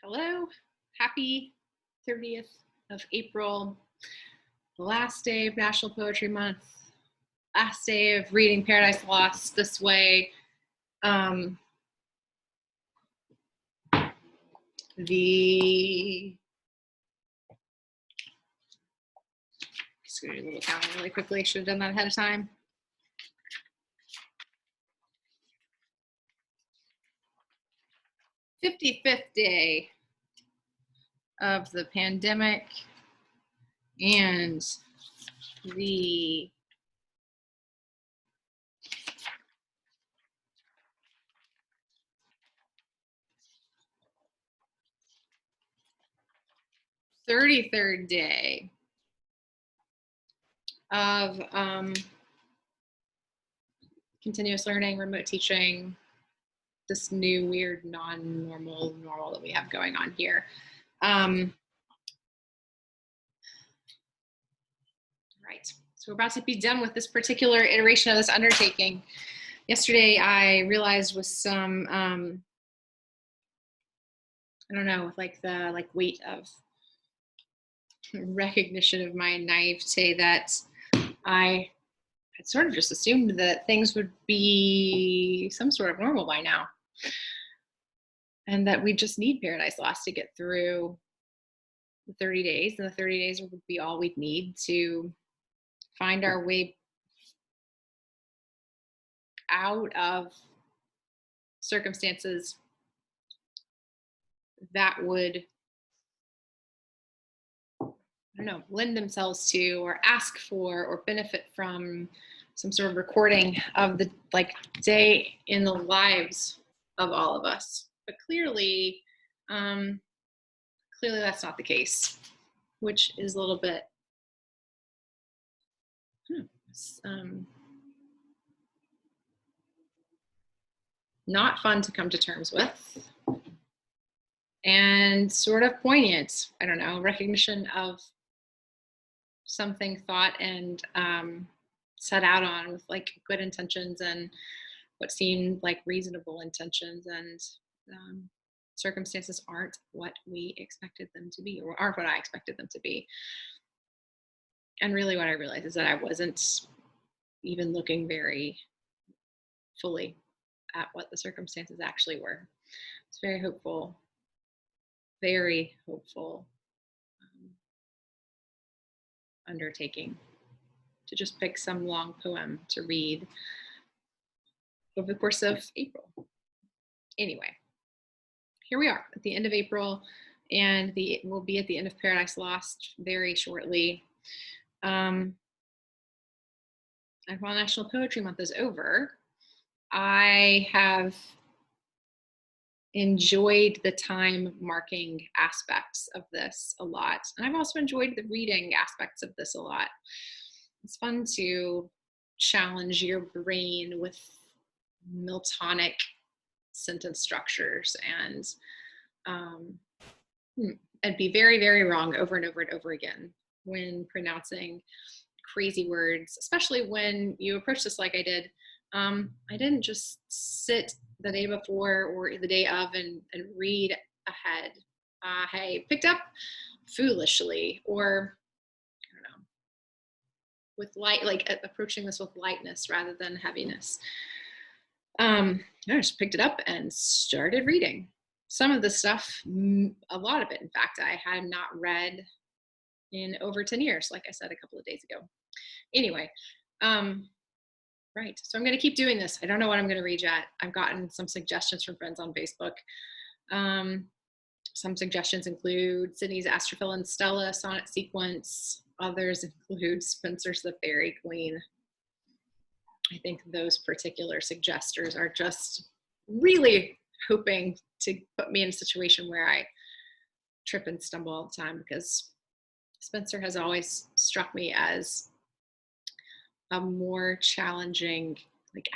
Hello, happy 30th of April, the last day of National Poetry Month, last day of reading Paradise Lost this way. Just gonna do a little counting really quickly. Should have done that ahead of time. 55th day of the pandemic and the third day of continuous learning, remote teaching, this new weird non-normal normal that we have going on here. Right, so we're about to be done with this particular iteration of this undertaking. Yesterday I realized with some, I don't know, like the weight of recognition of my naivete that I had sort of just assumed that things would be some sort of normal by now. And that we just need Paradise Lost to get through the 30 days, and the 30 days would be all we'd need to find our way out of circumstances that would, I don't know, lend themselves to or ask for or benefit from some sort of recording of the day in the lives of all of us. But clearly that's not the case, which is a little bit not fun to come to terms with, and sort of poignant. I don't know, recognition of something thought and set out on with good intentions and what seemed like reasonable intentions, and circumstances aren't what we expected them to be, or aren't what I expected them to be. And really what I realized is that I wasn't even looking very fully at what the circumstances actually were. It's very hopeful undertaking to just pick some long poem to read over the course of April. Anyway, here we are at the end of April, and we'll be at the end of Paradise Lost very shortly. And while National Poetry Month is over, I have enjoyed the time marking aspects of this a lot. And I've also enjoyed the reading aspects of this a lot. It's fun to challenge your brain with Miltonic sentence structures and be very, very wrong over and over and over again when pronouncing crazy words, especially when you approach this like I did. I didn't just sit the day before or the day of and read ahead. I picked up foolishly, or I don't know, with approaching this with lightness rather than heaviness. I just picked it up and started reading. Some of the stuff, a lot of it, in fact, I had not read in over 10 years, like I said a couple of days ago. Anyway, right, so I'm going to keep doing this. I don't know what I'm going to read yet. I've gotten some suggestions from friends on Facebook. Some suggestions include Sydney's Astrophil and Stella sonnet sequence. Others include Spenser's The Fairy Queen. I think those particular suggesters are just really hoping to put me in a situation where I trip and stumble all the time, because Spenser has always struck me as a more challenging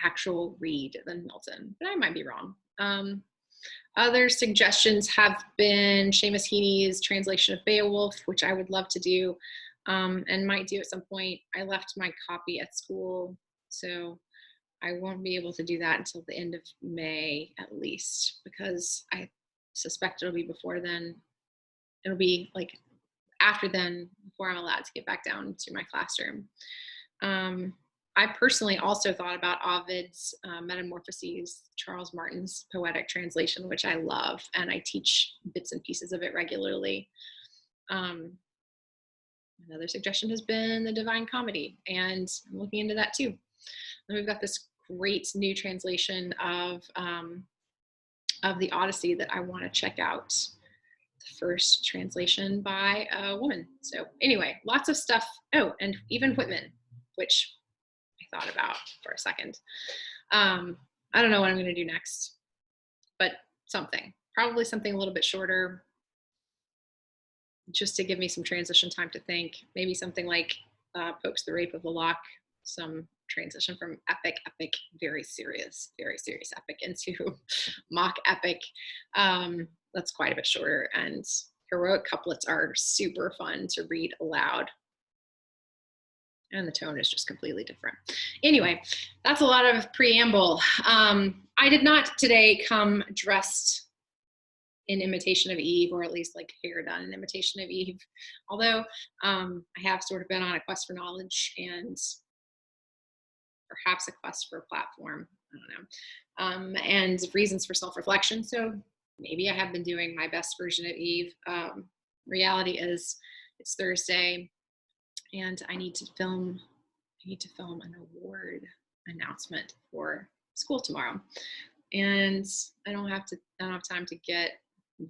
actual read than Milton, but I might be wrong. Other suggestions have been Seamus Heaney's translation of Beowulf, which I would love to do and might do at some point. I left my copy at school, so I won't be able to do that until the end of May at least, because I suspect it'll be before then. It'll be like after then before I'm allowed to get back down to my classroom. I personally also thought about Ovid's Metamorphoses, Charles Martin's poetic translation, which I love, and I teach bits and pieces of it regularly. Another suggestion has been the Divine Comedy, and I'm looking into that too. And we've got this great new translation of the Odyssey that I want to check out. The first translation by a woman. So anyway, lots of stuff. Oh, and even Whitman, which I thought about for a second. I don't know what I'm going to do next, but probably something a little bit shorter, just to give me some transition time to think. Maybe something like Pope's The Rape of the Lock, some transition from epic, very serious epic into mock epic. That's quite a bit shorter, and heroic couplets are super fun to read aloud. And the tone is just completely different. Anyway, that's a lot of preamble. I did not today come dressed in imitation of Eve, or at least like hair done in imitation of Eve. Although I have sort of been on a quest for knowledge and perhaps a quest for a platform, I don't know, and reasons for self-reflection. So maybe I have been doing my best version of Eve. Reality is it's Thursday and I need to film an award announcement for school tomorrow. And I don't have time to get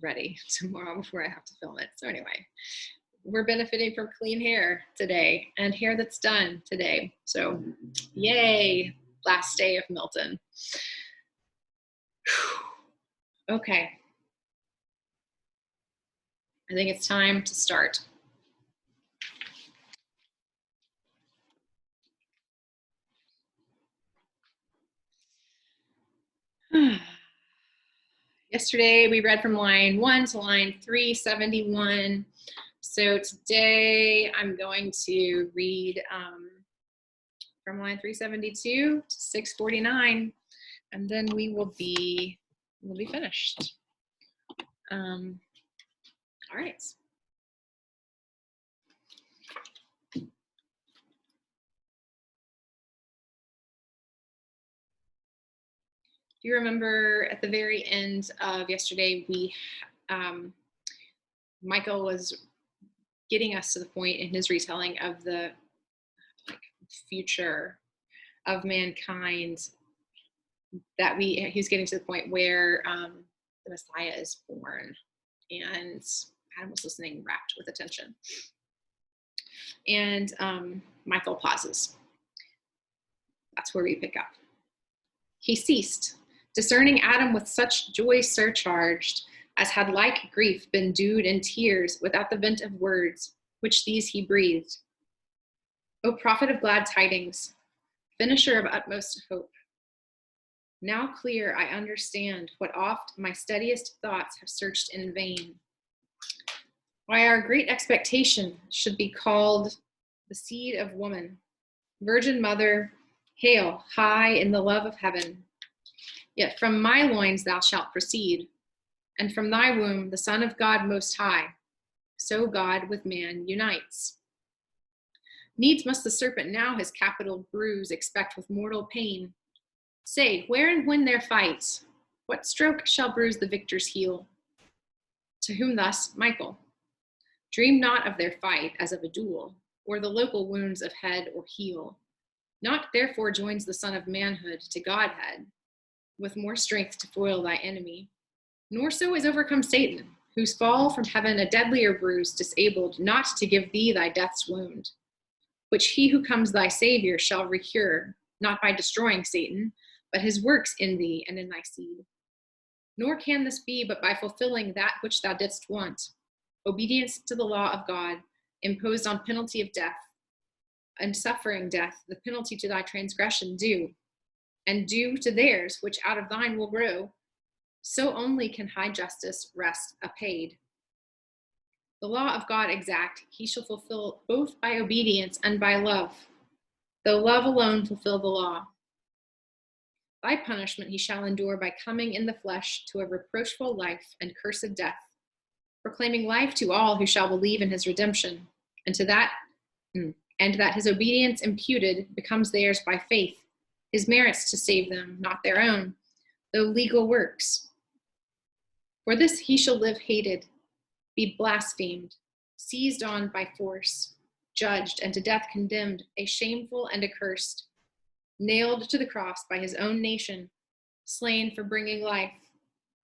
ready tomorrow before I have to film it. So anyway, we're benefiting from clean hair today and hair that's done today. So yay, last day of Milton. Okay. I think it's time to start. Yesterday we read from line 1 to line 371. So today I'm going to read from line 372 to 649, and then we'll be finished. All right. If you remember at the very end of yesterday, Michael was getting us to the point in his retelling of the future of mankind, that he's getting to the point where the Messiah is born, and Adam was listening, rapt with attention. And Michael pauses. That's where we pick up. He ceased, discerning Adam with such joy surcharged, as had like grief been dewed in tears without the vent of words, which these he breathed. O prophet of glad tidings, finisher of utmost hope, now clear I understand what oft my steadiest thoughts have searched in vain. Why our great expectation should be called the seed of woman, Virgin Mother, hail high in the love of heaven. Yet from my loins thou shalt proceed, and from thy womb the Son of God Most High. So God with man unites. Needs must the serpent now his capital bruise expect with mortal pain. Say, where and when their fight, what stroke shall bruise the victor's heel? To whom thus, Michael, dream not of their fight as of a duel, or the local wounds of head or heel. Not therefore joins the son of manhood to Godhead, with more strength to foil thy enemy. Nor so is overcome Satan, whose fall from heaven a deadlier bruise disabled not to give thee thy death's wound, which he who comes thy savior shall recure, not by destroying Satan, but his works in thee and in thy seed. Nor can this be but by fulfilling that which thou didst want, obedience to the law of God, imposed on penalty of death, and suffering death, the penalty to thy transgression due, and due to theirs, which out of thine will grow. So only can high justice rest apaid. The law of God exact, he shall fulfill both by obedience and by love, though love alone fulfill the law. Thy punishment he shall endure by coming in the flesh to a reproachful life and cursed death, proclaiming life to all who shall believe in his redemption, and that his obedience imputed becomes theirs by faith, his merits to save them, not their own, though legal works. For this he shall live hated, be blasphemed, seized on by force, judged and to death condemned, a shameful and accursed, nailed to the cross by his own nation, slain for bringing life.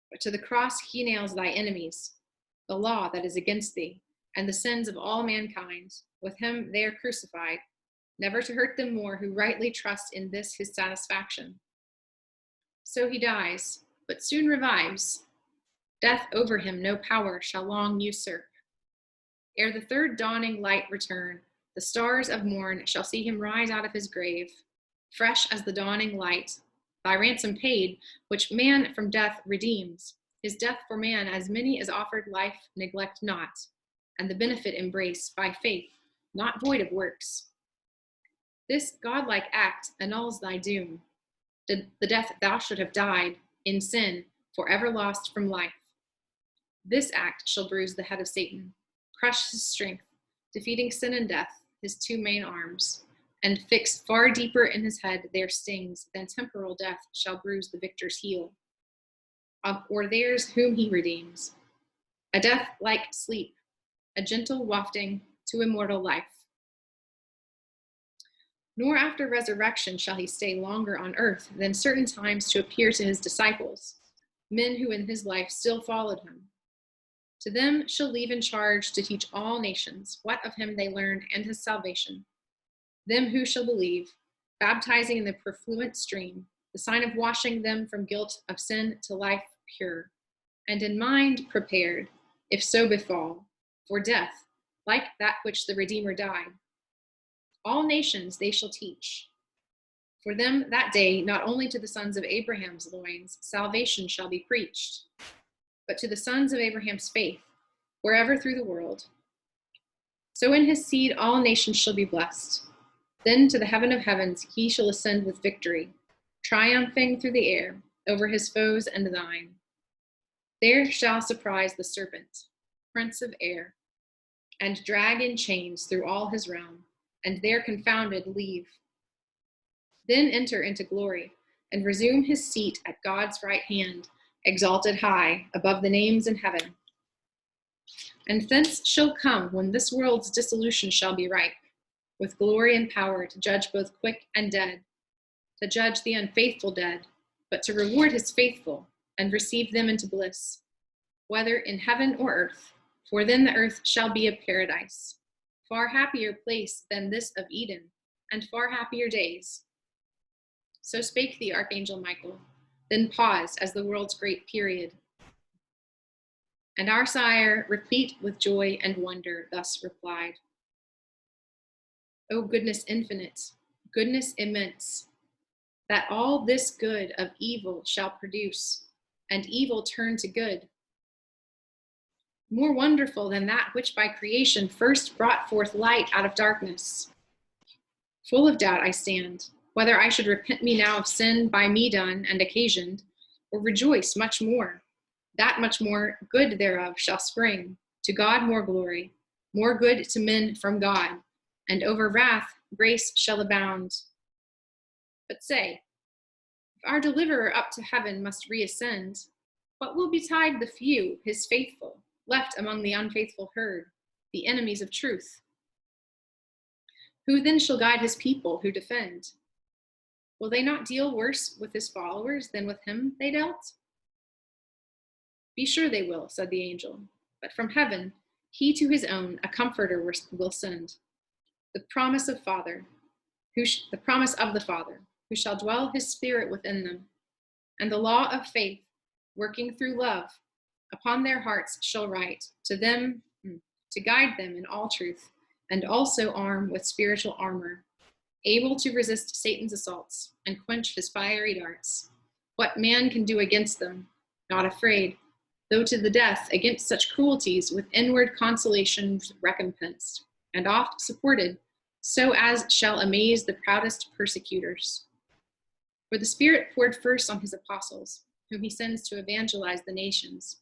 But to the cross he nails thy enemies, the law that is against thee, and the sins of all mankind. With him they are crucified, never to hurt them more who rightly trust in this his satisfaction. So he dies, but soon revives. Death over him no power shall long usurp. Ere the third dawning light return, the stars of morn shall see him rise out of his grave, fresh as the dawning light, thy ransom paid, which man from death redeems. His death for man, as many as offered life, neglect not, and the benefit embrace by faith, not void of works. This godlike act annuls thy doom, the death thou should have died in sin, forever lost from life. This act shall bruise the head of Satan, crush his strength, defeating sin and death, his two main arms, and fix far deeper in his head their stings than temporal death shall bruise the victor's heel, or theirs whom he redeems. A death like sleep, a gentle wafting to immortal life. Nor after resurrection shall he stay longer on earth than certain times to appear to his disciples, men who in his life still followed him. To them shall leave in charge to teach all nations what of him they learned and his salvation. Them who shall believe, baptizing in the perfluent stream, the sign of washing them from guilt of sin to life pure, and in mind prepared, if so befall, for death, like that which the Redeemer died. All nations they shall teach. For them that day, not only to the sons of Abraham's loins, salvation shall be preached, but to the sons of Abraham's faith, wherever through the world. So in his seed all nations shall be blessed. Then to the heaven of heavens he shall ascend with victory, triumphing through the air over his foes and thine. There shall surprise the serpent, prince of air, and drag in chains through all his realm, and there confounded leave. Then enter into glory, and resume his seat at God's right hand, exalted high above the names in heaven. And thence shall come when this world's dissolution shall be ripe, with glory and power to judge both quick and dead, to judge the unfaithful dead, but to reward his faithful and receive them into bliss, whether in heaven or earth, for then the earth shall be a paradise, far happier place than this of Eden, and far happier days. So spake the Archangel Michael, then paused as the world's great period. And our sire, replete with joy and wonder, thus replied, O goodness infinite, goodness immense, that all this good of evil shall produce, and evil turn to good. More wonderful than that which by creation first brought forth light out of darkness. Full of doubt I stand, whether I should repent me now of sin by me done and occasioned, or rejoice much more. That much more good thereof shall spring, to God more glory, more good to men from God, and over wrath grace shall abound. But say, if our deliverer up to heaven must reascend, what will betide the few, his faithful, left among the unfaithful herd, the enemies of truth? Who then shall guide his people who defend? Will they not deal worse with his followers than with him they dealt? Be sure they will, said the angel, but from heaven he to his own a comforter will send, the promise of the Father, who shall dwell his spirit within them, and the law of faith, working through love, upon their hearts shall write, to them, to guide them in all truth, and also arm with spiritual armor, able to resist Satan's assaults and quench his fiery darts. What man can do against them? Not afraid, though to the death, against such cruelties with inward consolations recompensed, and oft supported, so as shall amaze the proudest persecutors. For the Spirit poured first on his apostles, whom he sends to evangelize the nations,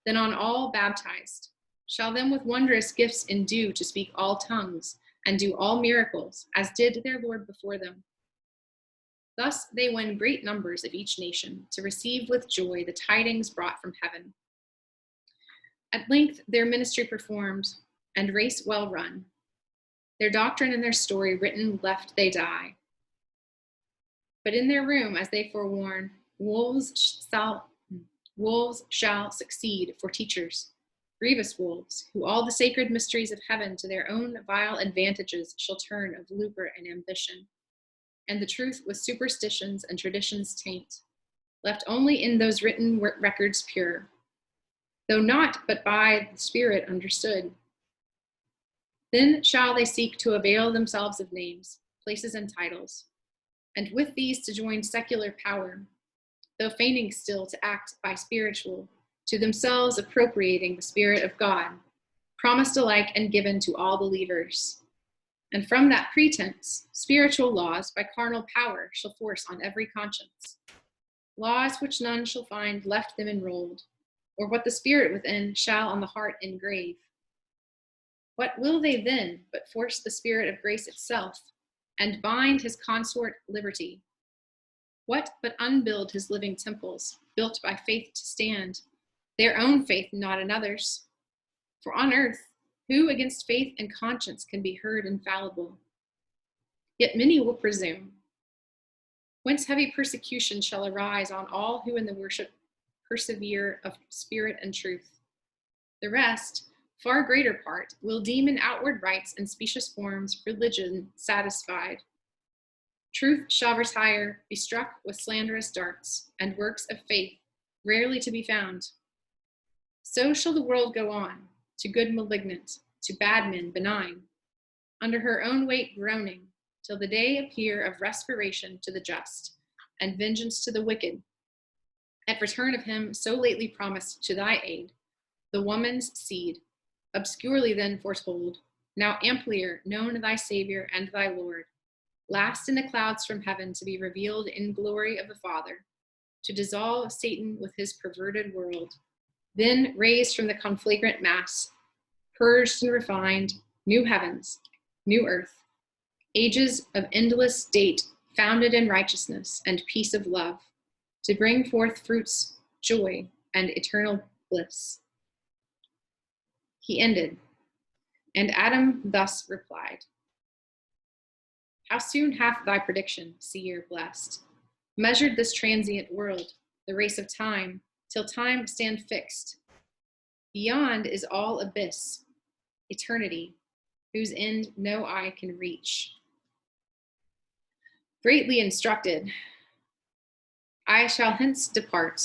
then on all baptized. Shall them with wondrous gifts endue to speak all tongues and do all miracles, as did their Lord before them. Thus they win great numbers of each nation to receive with joy the tidings brought from heaven. At length their ministry performed, and race well run. Their doctrine and their story written left they die. But in their room, as they forewarn, wolves shall succeed for teachers, grievous wolves, who all the sacred mysteries of heaven to their own vile advantages shall turn of lucre and ambition, and the truth with superstitions and traditions taint, left only in those written records pure, though not but by the Spirit understood. Then shall they seek to avail themselves of names, places, and titles, and with these to join secular power, though feigning still to act by spiritual, to themselves appropriating the Spirit of God, promised alike and given to all believers. And from that pretense, spiritual laws by carnal power shall force on every conscience, laws which none shall find left them enrolled, or what the Spirit within shall on the heart engrave. What will they then but force the Spirit of grace itself, and bind his consort liberty? What but unbuild his living temples, built by faith to stand, their own faith, not another's? For on earth, who against faith and conscience can be heard infallible? Yet many will presume. Whence heavy persecution shall arise on all who in the worship persevere of spirit and truth. The rest, far greater part, will deem in outward rites and specious forms religion satisfied. Truth shall retire, be struck with slanderous darts, and works of faith rarely to be found. So shall the world go on, to good malignant, to bad men benign, under her own weight groaning, till the day appear of respiration to the just, and vengeance to the wicked, at return of him so lately promised to thy aid, the woman's seed, obscurely then foretold, now amplier known thy Savior and thy Lord, last in the clouds from heaven to be revealed in glory of the Father, to dissolve Satan with his perverted world, then raised from the conflagrant mass, purged and refined, new heavens, new earth, ages of endless date founded in righteousness and peace of love, to bring forth fruits, joy, and eternal bliss. He ended, and Adam thus replied, How soon hath thy prediction, seer blessed, measured this transient world, the race of time, till time stand fixed. Beyond is all abyss, eternity, whose end no eye can reach. Greatly instructed, I shall hence depart,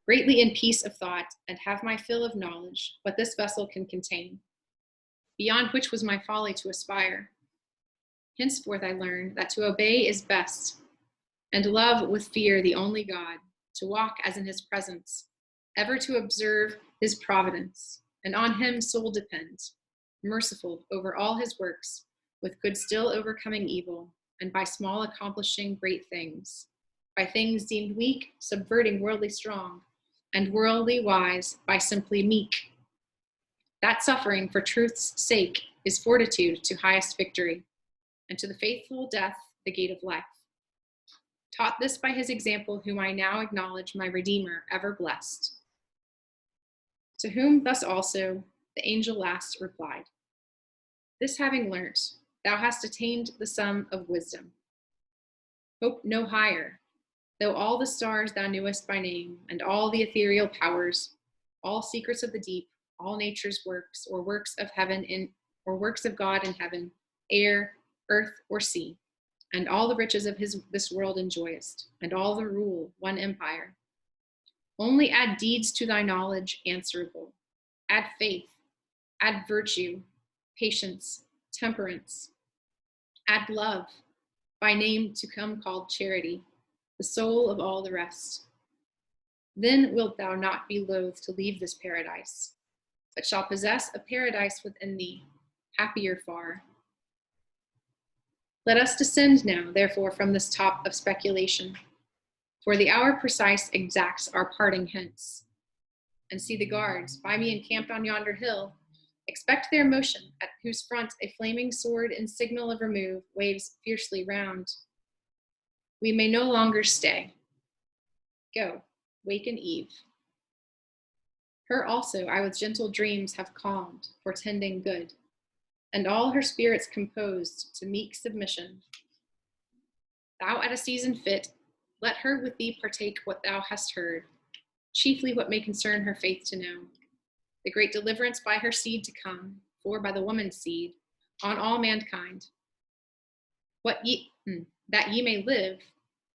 greatly in peace of thought, and have my fill of knowledge, what this vessel can contain, beyond which was my folly to aspire. Henceforth I learn that to obey is best, and love with fear the only God, to walk as in his presence, ever to observe his providence, and on him soul depends, merciful over all his works, with good still overcoming evil, and by small accomplishing great things, by things deemed weak, subverting worldly strong, and worldly wise by simply meek. That suffering for truth's sake is fortitude to highest victory, and to the faithful death the gate of life. Taught this by his example, whom I now acknowledge my Redeemer, ever blessed. To whom thus also the angel last replied, This having learnt, thou hast attained the sum of wisdom. Hope no higher, though all the stars thou knewest by name, and all the ethereal powers, all secrets of the deep, all nature's works, or works of heaven or works of God in heaven, air, earth, or sea, and all the riches of this world enjoyest, and all the rule, one empire. Only add deeds to thy knowledge answerable. Add faith, add virtue, patience, temperance. Add love, by name to come called charity, the soul of all the rest. Then wilt thou not be loath to leave this paradise, but shall possess a paradise within thee, happier far. Let us descend now, therefore, from this top of speculation, for the hour precise exacts our parting hence. And see the guards, by me encamped on yonder hill, expect their motion, at whose front a flaming sword in signal of remove waves fiercely round. We may no longer stay. Go, waken Eve. Her also I with gentle dreams have calmed, portending good, and all her spirits composed to meek submission. Thou at a season fit, let her with thee partake what thou hast heard, chiefly what may concern her faith to know, the great deliverance by her seed to come, for by the woman's seed, on all mankind. That ye may live,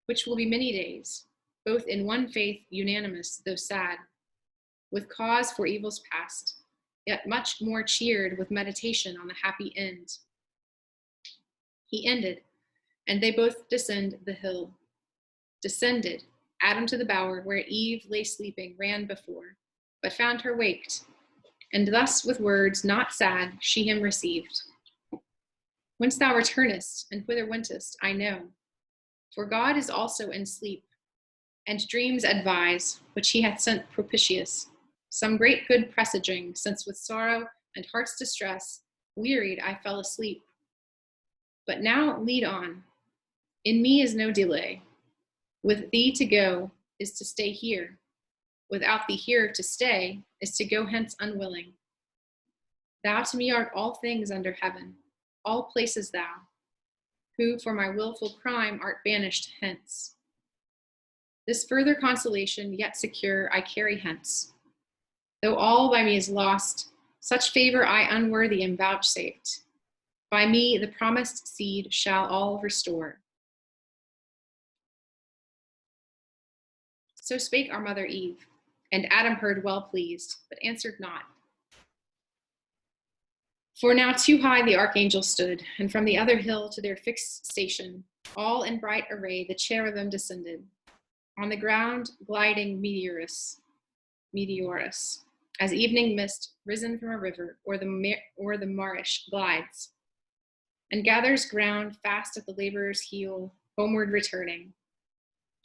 which will be many days, both in one faith unanimous, though sad, with cause for evils past, yet much more cheered with meditation on the happy end. He ended, and they both descend the hill. Descended, Adam to the bower where Eve lay sleeping ran before, but found her waked, and thus with words not sad she him received. Whence thou returnest, and whither wentest, I know, for God is also in sleep, and dreams advise, which he hath sent propitious, some great good presaging, since with sorrow and heart's distress, wearied I fell asleep. But now lead on. In me is no delay. With thee to go is to stay here. Without thee here to stay is to go hence unwilling. Thou to me art all things under heaven, all places thou, who for my willful crime art banished hence. This further consolation yet secure I carry hence. Though all by me is lost, such favor I unworthy am vouchsafed. By me the promised seed shall all restore. So spake our mother Eve, and Adam heard well pleased, but answered not. For now too high the archangel stood, and from the other hill to their fixed station, all in bright array the cherubim descended. On the ground gliding meteorous, as evening mist risen from a river, or the marish glides, and gathers ground fast at the laborer's heel, homeward returning.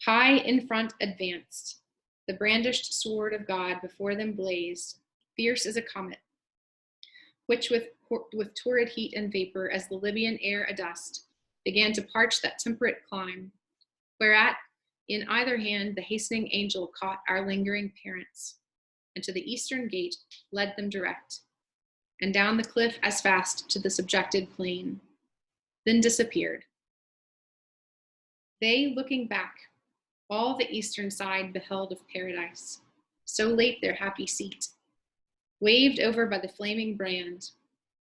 High in front advanced, the brandished sword of God before them blazed, fierce as a comet, which with torrid heat and vapor, as the Libyan air adust, began to parch that temperate clime, whereat in either hand the hastening angel caught our lingering parents, and to the eastern gate led them direct, and down the cliff as fast to the subjected plain, then disappeared. They, looking back, all the eastern side beheld of paradise, so late their happy seat, waved over by the flaming brand,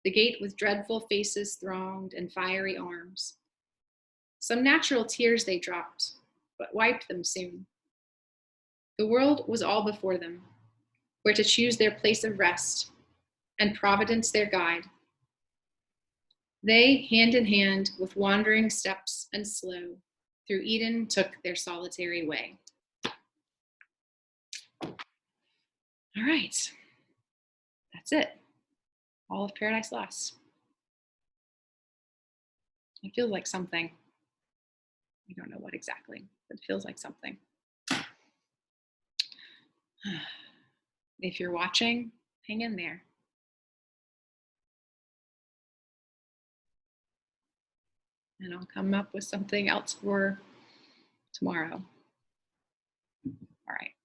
the gate with dreadful faces thronged and fiery arms. Some natural tears they dropped, but wiped them soon. The world was all before them, where to choose their place of rest, and Providence their guide. They, hand in hand, with wandering steps and slow, through Eden took their solitary way. All right, that's it. All of Paradise Lost. It feels like something. I don't know what exactly, but it feels like something. If you're watching, hang in there. And I'll come up with something else for tomorrow. All right.